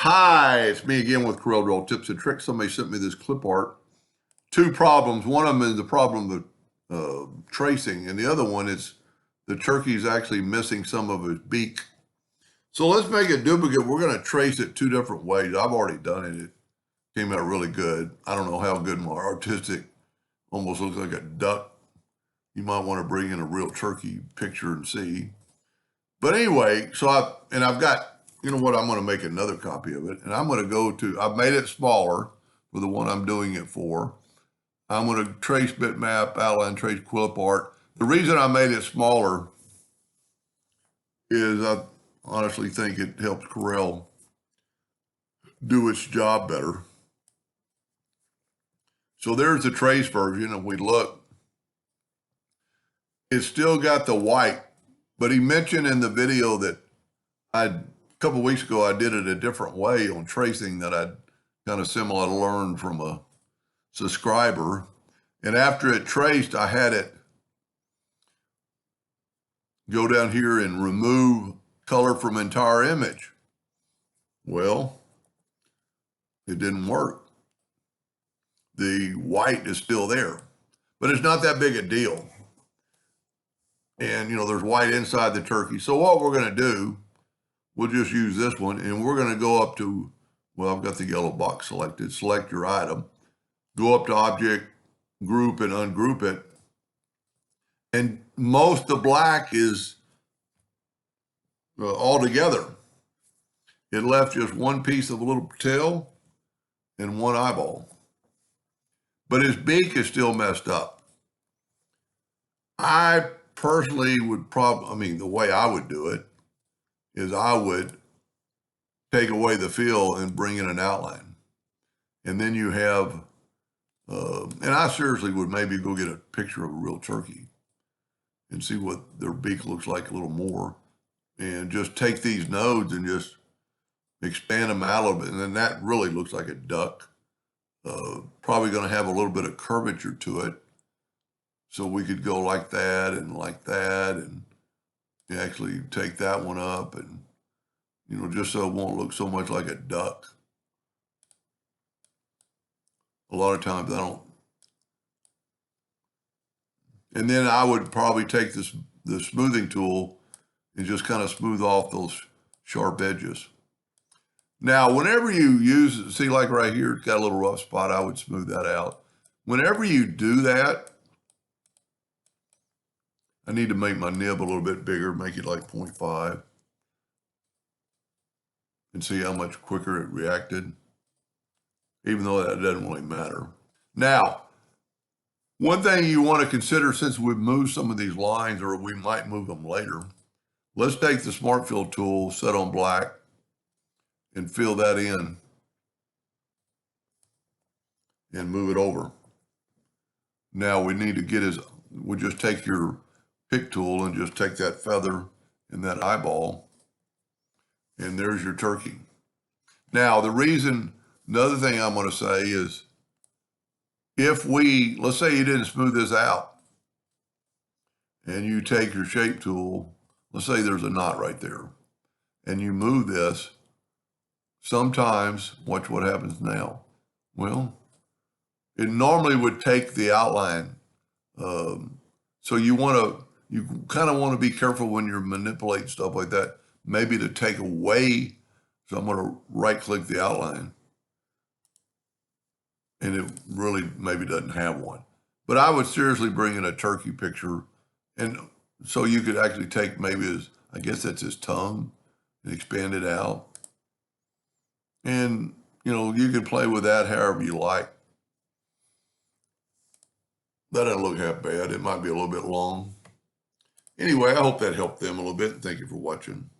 Hi, it's me again with Corel Draw Tips and Tricks. Somebody sent me this clip art. Two problems. One of them is the problem of tracing, and the other one is the turkey's actually missing some of his beak. So let's make a duplicate. We're going to trace it two different ways. I've already done it. It came out really good. I don't know how good my artistic almost looks like a duck. You might want to bring in a real turkey picture and see. But anyway, so I've got, you know what, I'm going to make another copy of it. And I'm going to go to, I've made it smaller for the one I'm doing it for. I'm going to trace bitmap, outline, trace Clipart. The reason I made it smaller is I honestly think it helps Corel do its job better. So there's the trace version. If we look, it's still got the white, but he mentioned in the video that a couple of weeks ago, I did it a different way on tracing that I'd kind of similar learned from a subscriber. And after it traced, I had it go down here and remove color from entire image. Well, it didn't work. The white is still there, but it's not that big a deal. And, you know, there's white inside the turkey. So what we're going to do, we'll just use this one, and we're going to go up to, well, I've got the yellow box selected. Select your item. Go up to Object, Group, and ungroup it. And most of the black is all together. It left just one piece of a little tail and one eyeball. But his beak is still messed up. I personally would the way I would do it is I would take away the fill and bring in an outline. And then you have, and I seriously would maybe go get a picture of a real turkey and see what their beak looks like a little more. And just take these nodes and just expand them out a little bit. And then that really looks like a duck. Probably going to have a little bit of curvature to it. So we could go like that, and actually take that one up, and, you know, just so it won't look so much like a duck. A lot of times I don't. And then I would probably take the smoothing tool and just kind of smooth off those sharp edges. Now, whenever you use it, see, like right here, it's got a little rough spot, I would smooth that out. Whenever you do that, I need to make my nib a little bit bigger, make it like 0.5, and see how much quicker it reacted, even though that doesn't really matter. Now, one thing you want to consider, since we've moved some of these lines, or we might move them later, let's take the Smart Fill tool, set on black, and fill that in and move it over. Now we need to get we'll just take your pick tool and just take that feather and that eyeball, and there's your turkey. Now, another thing I'm going to say is, if let's say you didn't smooth this out, and you take your shape tool, let's say there's a knot right there, and you move this, sometimes, watch what happens now. Well, it normally would take the outline. So you kind of want to be careful when you're manipulating stuff like that, maybe to take away. So I'm going to right click the outline, and it really maybe doesn't have one. But I would seriously bring in a turkey picture, and so you could actually take maybe I guess that's his tongue, and expand it out. And, you know, you can play with that however you like. That doesn't look half bad. It might be a little bit long. Anyway, I hope that helped them a little bit. Thank you for watching.